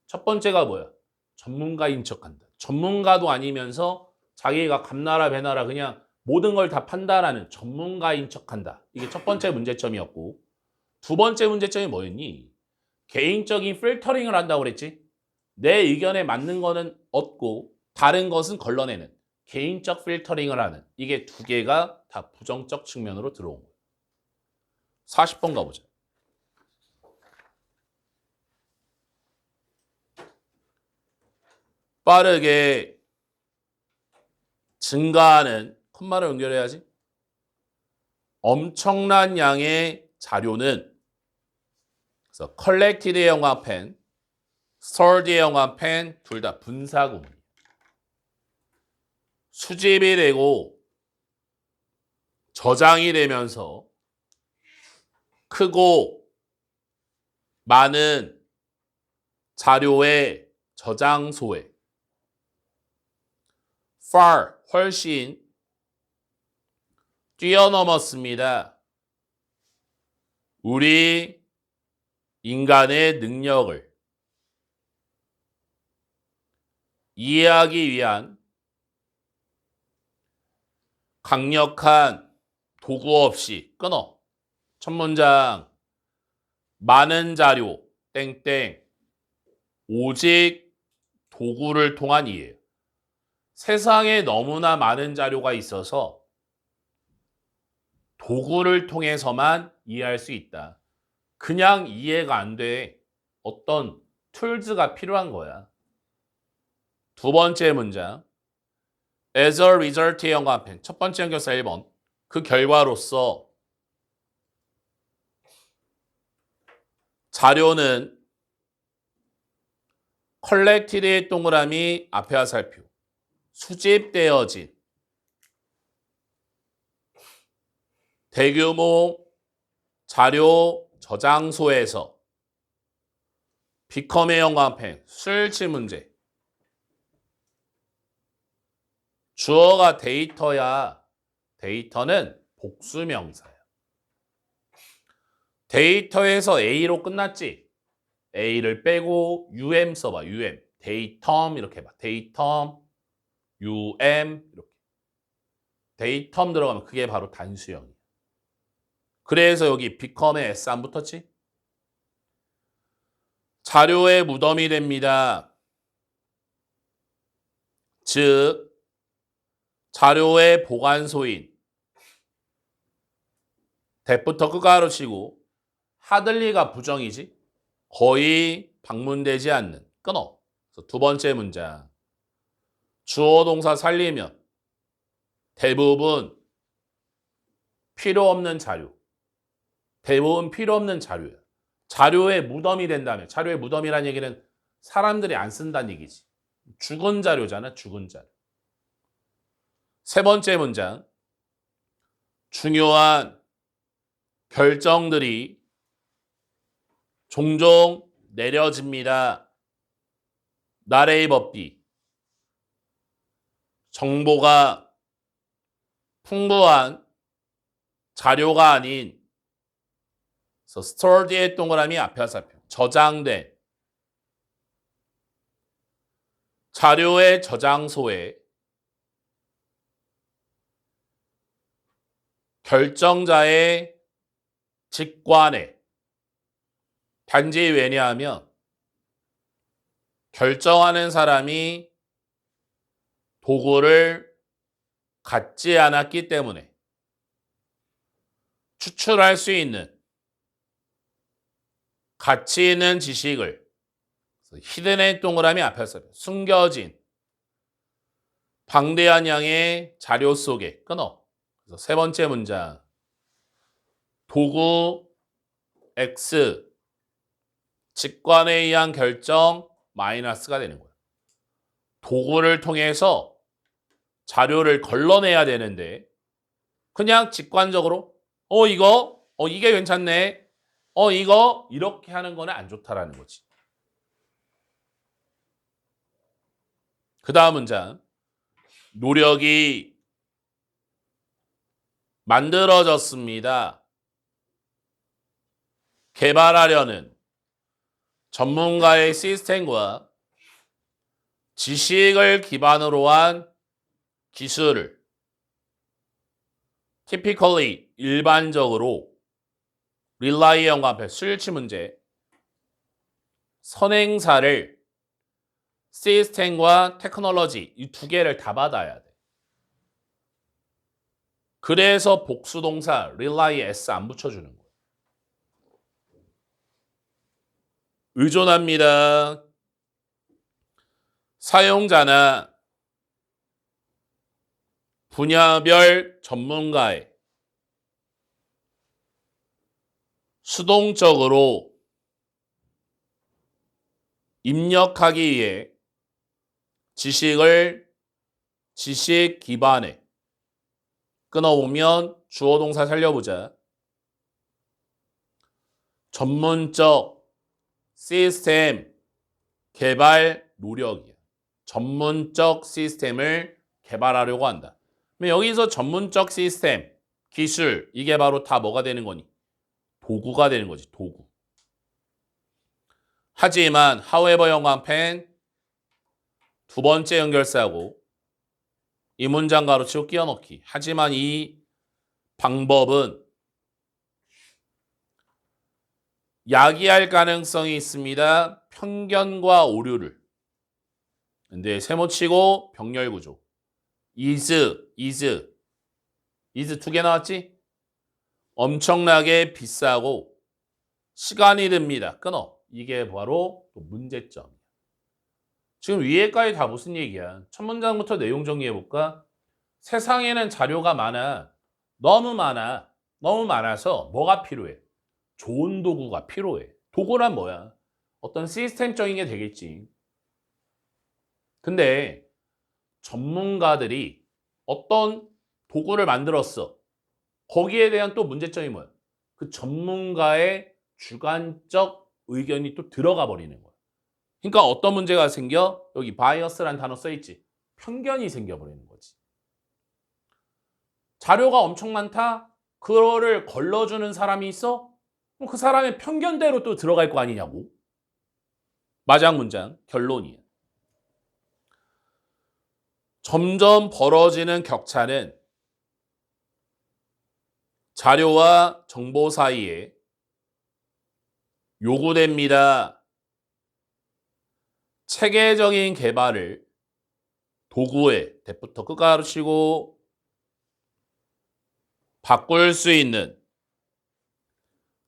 첫 번째가 뭐야? 전문가인 척한다. 전문가도 아니면서 자기가 감나라 배나라 그냥 모든 걸 다 판단하는 전문가인 척한다. 이게 첫 번째 문제점이었고 두 번째 문제점이 뭐였니? 개인적인 필터링을 한다고 그랬지? 내 의견에 맞는 거는 얻고 다른 것은 걸러내는 개인적 필터링을 하는 이게 두 개가 다 부정적 측면으로 들어온 거예요. 40번 가보자. 빠르게 증가하는 콤마를 연결해야지. 엄청난 양의 자료는 그래서 collected의 영화펜, stored의 영화펜 둘 다 분사구문이에요. 수집이 되고 저장이 되면서 크고 많은 자료의 저장소에 far 훨씬 뛰어넘었습니다. 우리 인간의 능력을 이해하기 위한 강력한 도구 없이 끊어. 첫 문장 많은 자료 땡땡 오직 도구를 통한 이해예요. 세상에 너무나 많은 자료가 있어서 도구를 통해서만 이해할 수 있다. 그냥 이해가 안 돼. 어떤 툴즈가 필요한 거야. 두 번째 문장 As a result의 영어펜 첫 번째 연결사 1번 그 결과로서 자료는 collected의 동그라미 앞에 화살표 수집되어진 대규모 자료 저장소에서 become의 영어펜 수일치 문제 주어가 데이터야. 데이터는 복수명사야. 데이터에서 A로 끝났지? A를 빼고 UM 써봐. UM. 데이텀 이렇게 해봐. 데이텀, UM 이렇게. 데이텀 들어가면 그게 바로 단수형이야. 그래서 여기 become에 S 안 붙었지? 자료의 무덤이 됩니다. 즉 자료의 보관소인 대부터 끝가로 치고 하들리가 부정이지 거의 방문되지 않는 끊어. 그래서 두 번째 문장 주어 동사 살리면 대부분 필요 없는 자료 대부분 필요 없는 자료야. 자료의 무덤이 된다면 자료의 무덤이라는 얘기는 사람들이 안 쓴다는 얘기지. 죽은 자료잖아. 죽은 자료. 세 번째 문장 중요한 결정들이 종종 내려집니다. 나레이 법비 정보가 풍부한 자료가 아닌 stored의 동그라미 앞에 화살표 저장된 자료의 저장소에 결정자의 직관에 단지 왜냐하면 결정하는 사람이 도구를 갖지 않았기 때문에 추출할 수 있는 가치 있는 지식을 히든의 동그라미 앞에서 숨겨진 방대한 양의 자료 속에 끊어. 그래서 세 번째 문장 도구 X 직관에 의한 결정 마이너스가 되는 거야. 도구를 통해서 자료를 걸러내야 되는데 그냥 직관적으로 이게 괜찮네. 이거 이렇게 하는 거는 안 좋다라는 거지. 그 다음 문장 노력이 만들어졌습니다. 개발하려는 전문가의 시스템과 지식을 기반으로 한 기술을 typically 일반적으로 rely의 영어 앞에 수일치 문제 선행사를 시스템과 테크놀로지 이 두 개를 다 받아야 돼. 그래서 복수동사 rely에 s 안 붙여주는 거예요. 의존합니다. 사용자나 분야별 전문가의 수동적으로 입력하기 위해 지식을 지식 기반에 끊어오면 주어 동사 살려보자. 전문적 시스템 개발 노력이야. 전문적 시스템을 개발하려고 한다. 그럼 여기서 전문적 시스템, 기술 이게 바로 다 뭐가 되는 거니? 도구가 되는 거지. 도구. 하지만 however 영광펜 두 번째 연결사하고 이 문장 가로치고 끼워넣기. 하지만 이 방법은 야기할 가능성이 있습니다. 편견과 오류를. 근데 세모치고 병렬 구조. is 두 개 나왔지? 엄청나게 비싸고 시간이 듭니다. 끊어. 이게 바로 문제점이야. 지금 위에까지 다 무슨 얘기야? 첫 문장부터 내용 정리해볼까? 세상에는 자료가 많아. 너무 많아. 너무 많아서 뭐가 필요해? 좋은 도구가 필요해. 도구란 뭐야? 어떤 시스템적인 게 되겠지. 근데 전문가들이 어떤 도구를 만들었어. 거기에 대한 또 문제점이 뭐야? 그 전문가의 주관적 의견이 또 들어가 버리는 거야. 그러니까 어떤 문제가 생겨? 여기 바이어스라는 단어 써있지. 편견이 생겨버리는 거지. 자료가 엄청 많다? 그거를 걸러주는 사람이 있어? 그럼 그 사람의 편견대로 또 들어갈 거 아니냐고. 마지막 문장, 결론이야. 점점 벌어지는 격차는 자료와 정보 사이에 요구됩니다. 체계적인 개발을 도구에 대부터 끝 가르치고 바꿀 수 있는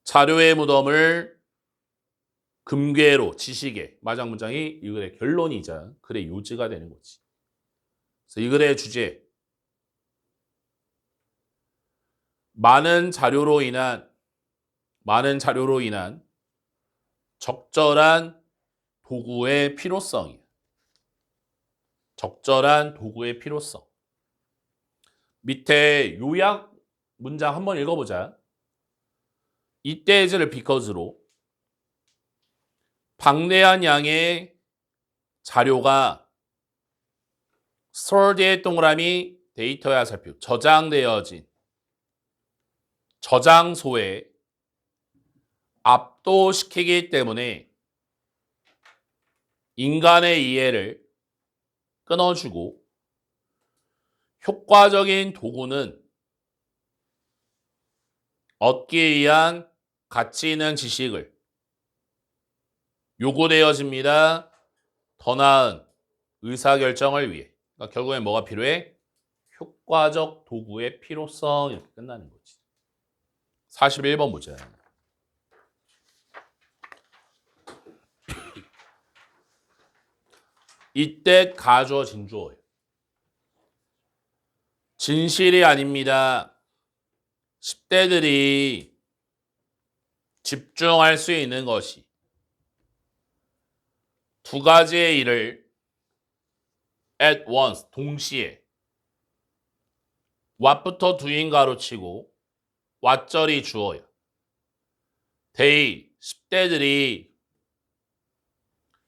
자료의 무덤을 금괴로 지식에 마지막 문장이 이 글의 결론이자 글의 요지가 되는 거지. 그래서 이 글의 주제 많은 자료로 인한 적절한 도구의 필요성이야. 적절한 도구의 필요성. 밑에 요약 문장 한번 읽어보자. 이때즈를 because로 방대한 양의 자료가 stored의 동그라미 데이터야 살피고 저장되어진 저장소에 압도시키기 때문에 인간의 이해를 끊어주고 효과적인 도구는 얻기 위한 가치 있는 지식을 요구되어집니다. 더 나은 의사결정을 위해. 그러니까 결국엔 뭐가 필요해? 효과적 도구의 필요성 이렇게 끝나는 거지. 41번 보자. 이때 가주어진 주어예요. 진실이 아닙니다. 10대들이 집중할 수 있는 것이 두 가지의 일을 at once, 동시에 what부터 doing 가로치고 what절이 주어야. they, 10대들이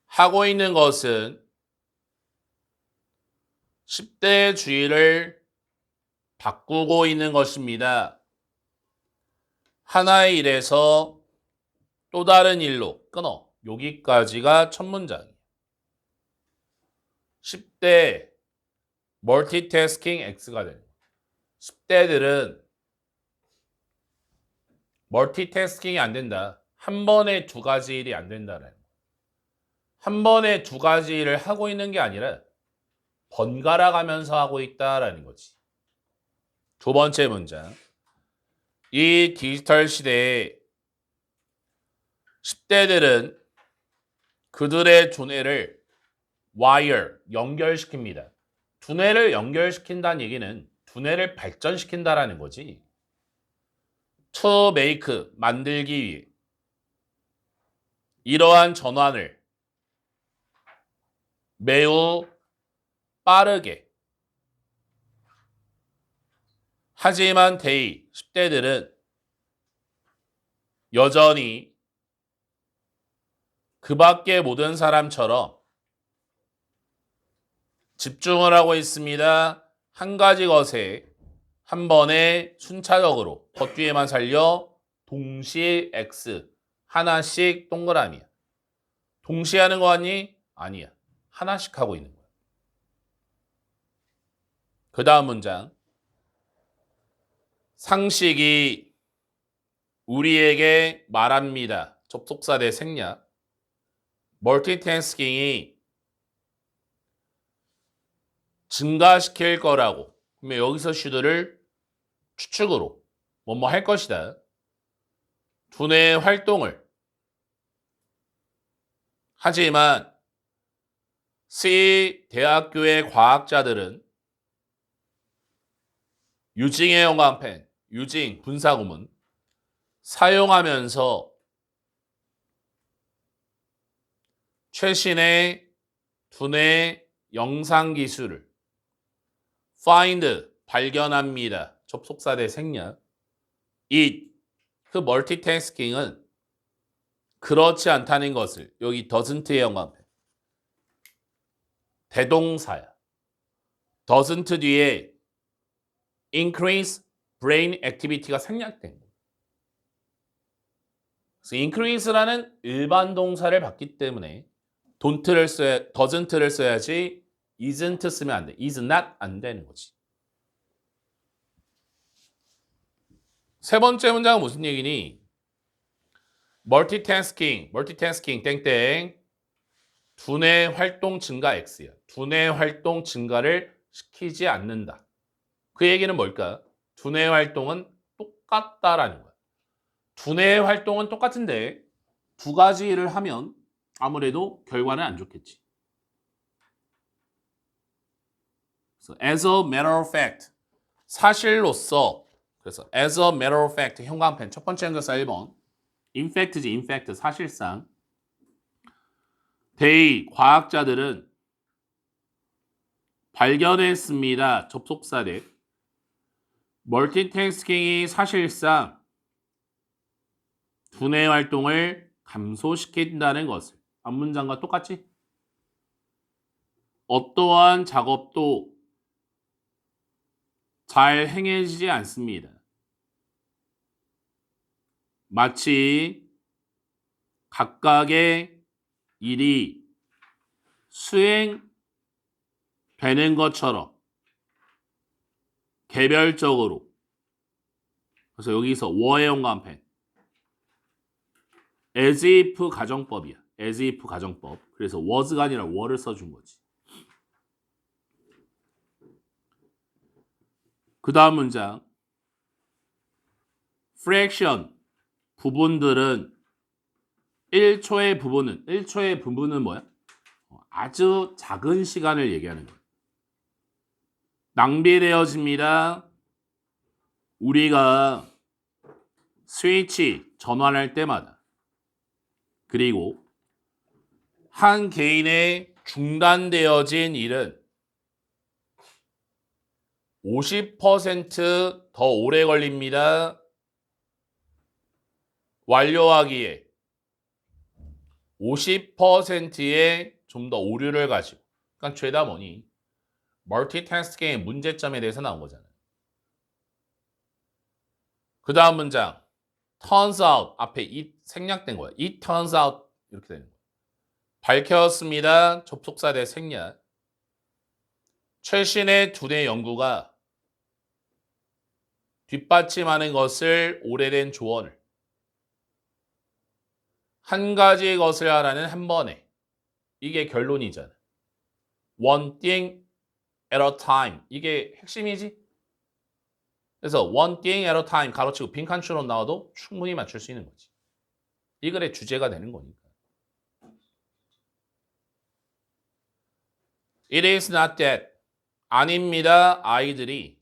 하고 있는 것은 10대의 주의를 바꾸고 있는 것입니다. 하나의 일에서 또 다른 일로 끊어. 여기까지가 첫 문장이에요. 10대 멀티태스킹 X가 되는 거예요. 10대들은 멀티태스킹이 안 된다. 한 번에 두 가지 일이 안 된다는 거예요. 한 번에 두 가지 일을 하고 있는 게 아니라 번갈아 가면서 하고 있다라는 거지. 두 번째 문장. 이 디지털 시대에 10대들은 그들의 두뇌를 wire, 연결시킵니다. 두뇌를 연결시킨다는 얘기는 두뇌를 발전시킨다라는 거지. to make 만들기 위해 이러한 전환을 매우 빠르게 하지만 they 10대들은 여전히 그 밖의 모든 사람처럼 집중을 하고 있습니다. 한 가지 것에 한 번에 순차적으로 더 뒤에만 살려 동시에 X 하나씩 동그라미야. 동시에 하는 거 같니? 아니야. 하나씩 하고 있는 거야. 그 다음 문장. 상식이 우리에게 말합니다. 접속사 대 생략. 멀티태스킹이 증가시킬 거라고. 그러면 여기서 슈드를 추측으로 뭐뭐 할 것이다. 두뇌의 활동을 하지만 C 대학교의 과학자들은 유징의 영광펜, 유징 분사구문 사용하면서 최신의 두뇌 영상 기술을 find 발견합니다. 접속사 대 생략. it 그 멀티태스킹은 그렇지 않다는 것을 여기 doesn't의 영광펜 대동사야. doesn't 뒤에 increase brain activity가 생략된 거예요. 그래서 increase라는 일반 동사를 봤기 때문에 doesn't를 써야지 isn't 쓰면 안 돼. is not 안 되는 거지. 세 번째 문장은 무슨 얘기니? 멀티태스킹 땡땡 두뇌 활동 증가 X야. 두뇌 활동 증가를 시키지 않는다. 그 얘기는 뭘까? 두뇌 활동은 똑같다라는 거야. 두뇌 활동은 똑같은데 두 가지 일을 하면 아무래도 결과는 안 좋겠지. 그래서 as a matter of fact 사실로서 그래서 as a matter of fact 형광펜 첫 번째 연결사 1번 in fact 사실상 they 과학자들은 발견했습니다. 접속사래. 멀티태스킹이 사실상 두뇌 활동을 감소시킨다는 것을 앞문장과 똑같지? 어떠한 작업도 잘 행해지지 않습니다. 마치 각각의 일이 수행되는 것처럼 개별적으로 그래서 여기서 워의 연관펜 as if 가정법이야. as if 가정법. 그래서 was가 아니라 were를 써준 거지. 그 다음 문장 fraction 부분들은 1초의 부분은 뭐야? 아주 작은 시간을 얘기하는 거야. 낭비되어집니다. 우리가 스위치 전환할 때마다 그리고 한 개인의 중단되어진 일은 50% 더 오래 걸립니다. 완료하기에 50%의 좀 더 오류를 가지고 그러니까 죄다 뭐니 멀티태스킹의 문제점에 대해서 나온 거잖아요. 그 다음 문장 turns out 앞에 it 생략된 거야. it turns out 이렇게 되는 거야. 밝혔습니다. 접속사 대 생략. 최신의 두뇌 연구가 뒷받침하는 것을 오래된 조언을 한 가지 것을 하라는 한 번에 이게 결론이잖아. One thing at a time 이게 핵심이지. 그래서 one thing at a time 가로치고 빈칸처럼 나와도 충분히 맞출 수 있는 거지. 이 글의 주제가 되는 거니까. It is not that 아닙니다. 아이들이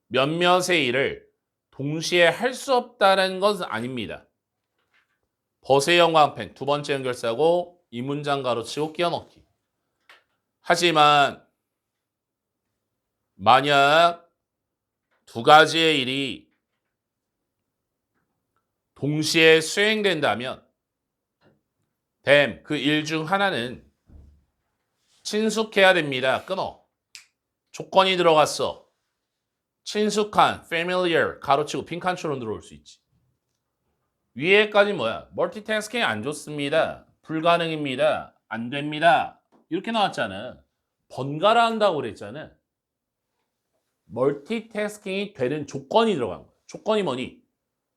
몇몇의 일을 동시에 할 수 없다는 것은 아닙니다. 벗의 형광펜 두 번째 연결사고 이 문장 가로치고 끼워넣기. 하지만 만약 두 가지의 일이 동시에 수행된다면 그 일 중 하나는 친숙해야 됩니다. 끊어. 조건이 들어갔어. 친숙한, familiar, 가로치고 빈칸처럼 들어올 수 있지. 위에까지 뭐야? 멀티태스킹 안 좋습니다. 불가능입니다. 안 됩니다. 이렇게 나왔잖아. 번갈아 한다고 그랬잖아. 멀티태스킹이 되는 조건이 들어간 거야. 조건이 뭐니?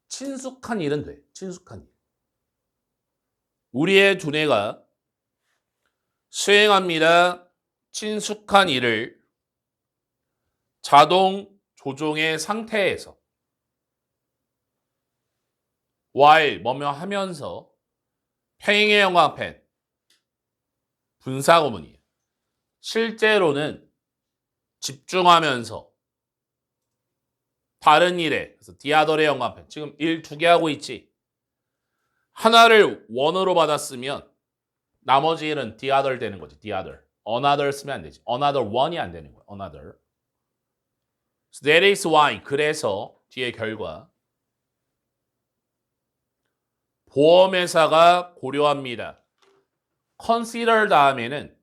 친숙한 일은 돼. 친숙한 일. 우리의 두뇌가 수행합니다. 친숙한 일을 자동 조종의 상태에서 while 뭐며 하면서 팽의 형광펜 분사구문이에요. 실제로는 집중하면서 다른 일에 그래서 디아더의 형광펜 지금 일 두 개 하고 있지. 하나를 원으로 받았으면 나머지 일은 디아더 되는 거지. 디아더. another 쓰면 안 되지. another one이 안 되는 거야. another. So that is why. 그래서 뒤에 결과. 보험회사가 고려합니다. consider 다음에는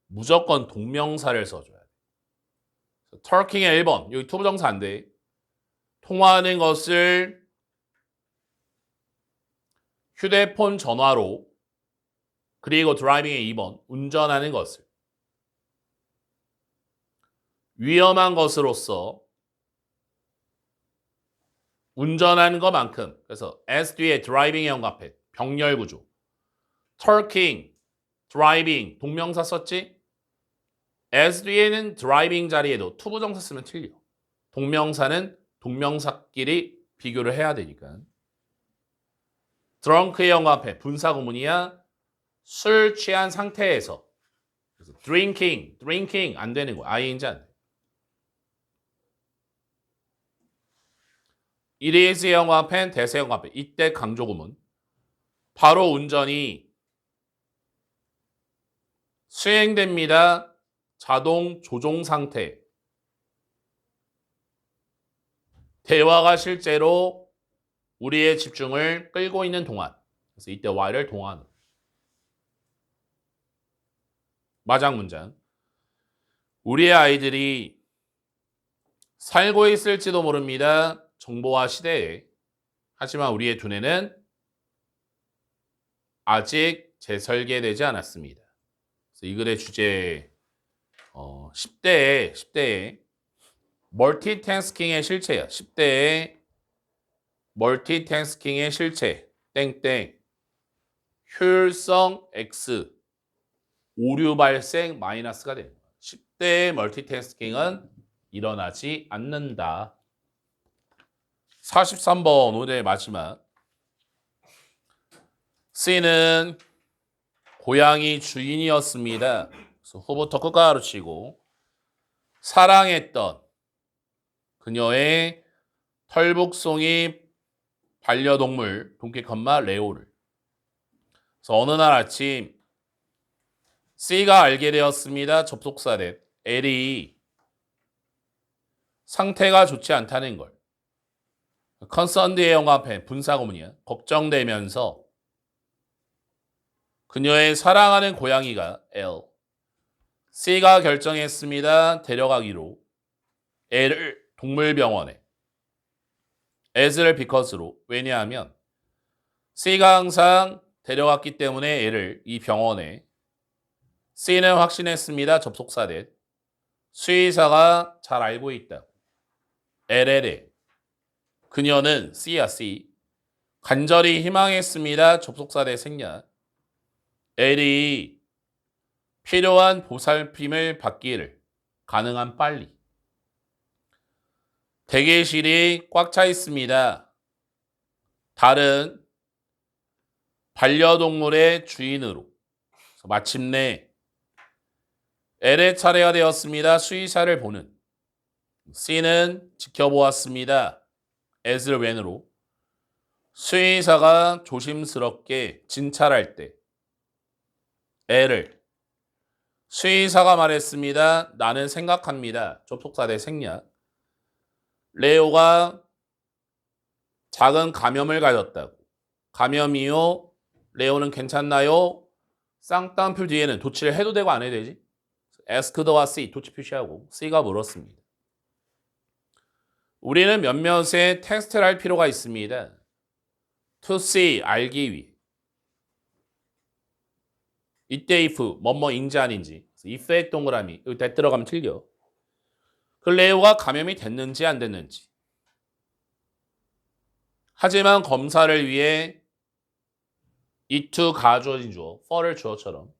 무조건 동명사를 써줘야 돼. talking의 1번. 여기 투부정사 안 돼. 통화하는 것을 휴대폰 전화로 그리고 드라이빙의 2번. 운전하는 것을 위험한 것으로서 운전하는 것만큼 그래서 S 뒤에 드라이빙의 형광펜 병렬 구조 talking, driving 동명사 썼지? S 뒤에는 드라이빙 자리에도 투부정사 쓰면 틀려. 동명사는 동명사끼리 비교를 해야 되니까. drunk의 형광펜 분사구문이야. 술 취한 상태에서 그래서 drinking 안 되는 거야. ing이 안 돼. it is의 형광펜 대세 형광펜 이때 강조구문 바로 운전이 수행됩니다. 자동 조종 상태. 대화가 실제로 우리의 집중을 끌고 있는 동안. 그래서 이때 while을 동안. 마장 문장. 우리의 아이들이 살고 있을지도 모릅니다. 정보화 시대에. 하지만 우리의 두뇌는 아직 재설계되지 않았습니다. 그래서 이 글의 주제 10대에 멀티태스킹의 실체야. 10대에 멀티태스킹의 실체 땡땡 효율성 X 오류 발생 마이너스가 됩니다. 10대의 멀티태스킹은 일어나지 않는다. 43번 오늘의 마지막. C는 고양이 주인이었습니다. 그래서 후부터 끝까지 가르치고 사랑했던 그녀의 털북송이 반려동물 돈키컴마 레오를. 그래서 어느 날 아침 C가 알게 되었습니다. 접속사된 L이 상태가 좋지 않다는 걸. concerned의 형광펜 분사구문이야. 걱정되면서 그녀의 사랑하는 고양이가 L. C가 결정했습니다. 데려가기로 L을 동물병원에. as를 because로. 왜냐하면 C가 항상 데려갔기 때문에 L을 이 병원에. C는 확신했습니다. 접속사된 수의사가 잘 알고 있다. L에 그녀는 C야 C. 간절히 희망했습니다. 접속사대 생략. L이 필요한 보살핌을 받기를 가능한 빨리. 대기실이 꽉 차 있습니다. 다른 반려동물의 주인으로. 마침내 L의 차례가 되었습니다. 수의사를 보는. C는 지켜보았습니다. as를 when으로 수의사가 조심스럽게 진찰할 때 애를 수의사가 말했습니다. 나는 생각합니다. 접속사 대 생략. 레오가 작은 감염을 가졌다고. 감염이요. 레오는 괜찮나요? 쌍따옴표 뒤에는 도치를 해도 되고 안 해도 되지? asked와 see 도치 표시하고 C가 물었습니다. 우리는 몇몇의 테스트를 할 필요가 있습니다. to see 알기 위해. 이때 if 뭐뭐인지 아닌지 if의 동그라미 여기 들어가면 틀려. 그 레오가 감염이 됐는지 안 됐는지. 하지만 검사를 위해 it 가주어진 주어 for를 주어처럼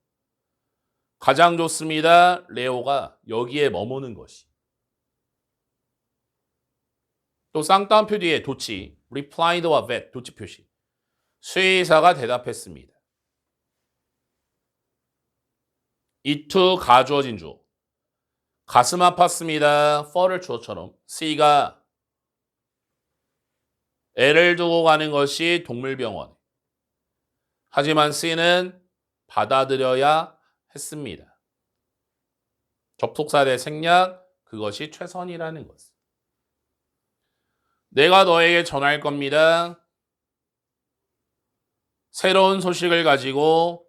가장 좋습니다. 레오가 여기에 머무는 것이. 또 쌍따옴표 뒤에 도치 replied와 that 도치 표시. 수의사가 대답했습니다. it 가주어진 주어 가슴 아팠습니다. for를 주어처럼 C가 애를 두고 가는 것이 동물병원. 하지만 C는 받아들여야 했습니다. 접속사 대 생략 그것이 최선이라는 것. 내가 너에게 전할 겁니다. 새로운 소식을 가지고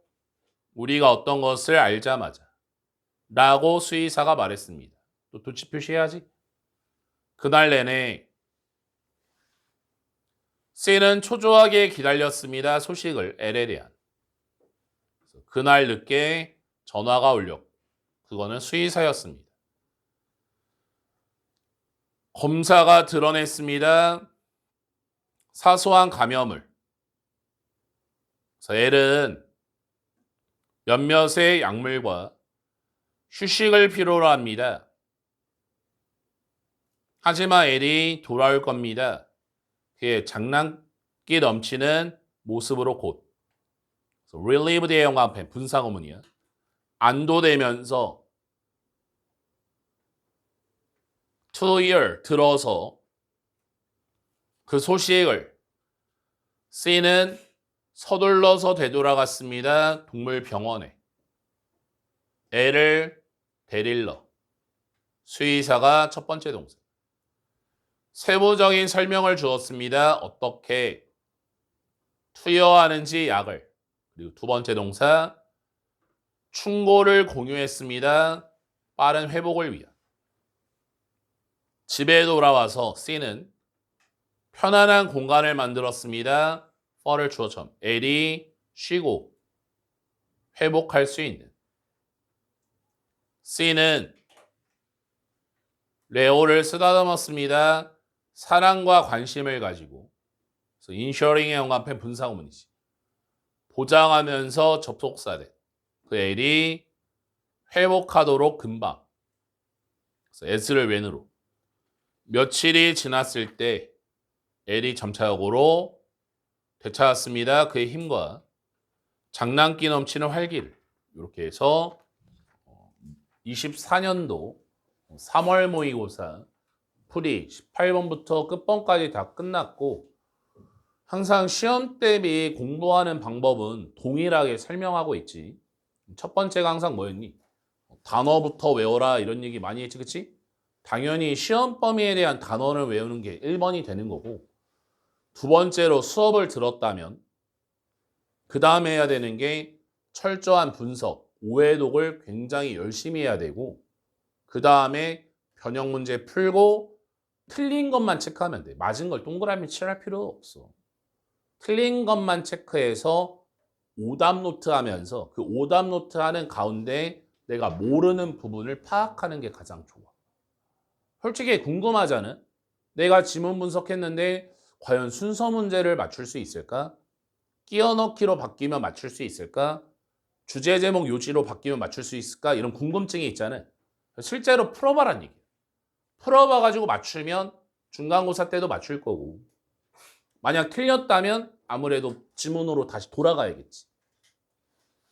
우리가 어떤 것을 알자마자 라고 수의사가 말했습니다. 또 도치 표시해야지. 그날 내내 C는 초조하게 기다렸습니다. 소식을 L에 대한. 그날 늦게 전화가 울렸고 그거는 수의사였습니다. 검사가 드러냈습니다. 사소한 감염을. 그래서 L은 몇몇의 약물과 휴식을 필요로 합니다. 하지만 L이 돌아올 겁니다. 그의 장난기 넘치는 모습으로 곧. relieved의 영광펜 분사구문이야. 안도되면서 to hear 들어서 그 소식을 C는 서둘러서 되돌아갔습니다. 동물병원에. 애를 데릴러. 수의사가 첫 번째 동사. 세부적인 설명을 주었습니다. 어떻게 투여하는지 약을. 그리고 두 번째 동사. 충고를 공유했습니다. 빠른 회복을 위한. 집에 돌아와서 C는 편안한 공간을 만들었습니다. for를 주어처럼 L이 쉬고 회복할 수 있는. C는 레오를 쓰다듬었습니다. 사랑과 관심을 가지고. 그래서 ensuring의 연관편 분사구문이지. 보장하면서 접속사대. 그 L이 회복하도록 금방. 그래서 as를 when으로. 며칠이 지났을 때 L이 점차역으로 되찾았습니다. 그의 힘과 장난기 넘치는 활기를. 이렇게 해서 24년도 3월 모의고사 풀이 18번부터 끝번까지 다 끝났고 항상 시험 대비 공부하는 방법은 동일하게 설명하고 있지. 첫 번째가 항상 뭐였니? 단어부터 외워라 이런 얘기 많이 했지, 그치? 당연히 시험 범위에 대한 단어를 외우는 게 1번이 되는 거고 두 번째로 수업을 들었다면 그 다음에 해야 되는 게 철저한 분석, 오해독을 굉장히 열심히 해야 되고 그 다음에 변형 문제 풀고 틀린 것만 체크하면 돼. 맞은 걸 동그라미 칠할 필요 없어. 틀린 것만 체크해서 오답 노트 하면서 그 오답 노트 하는 가운데 내가 모르는 부분을 파악하는 게 가장 좋아. 솔직히 궁금하잖아. 내가 지문 분석했는데 과연 순서 문제를 맞출 수 있을까? 끼워 넣기로 바뀌면 맞출 수 있을까? 주제 제목 요지로 바뀌면 맞출 수 있을까? 이런 궁금증이 있잖아. 실제로 풀어봐란 얘기야. 풀어봐가지고 맞추면 중간고사 때도 맞출 거고 만약 틀렸다면 아무래도 지문으로 다시 돌아가야겠지.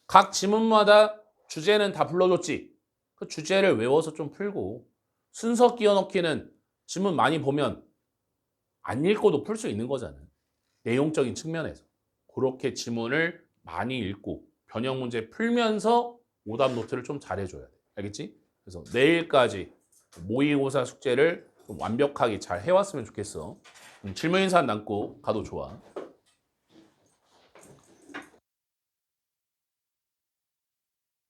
각 지문마다 주제는 다 불러줬지. 그 주제를 외워서 좀 풀고 순서 끼워 넣기는 지문 많이 보면 안 읽고도 풀 수 있는 거잖아. 내용적인 측면에서. 그렇게 지문을 많이 읽고 변형 문제 풀면서 오답 노트를 좀 잘해줘야 돼. 알겠지? 그래서 내일까지 모의고사 숙제를 좀 완벽하게 잘 해왔으면 좋겠어. 질문 인사 남고 가도 좋아.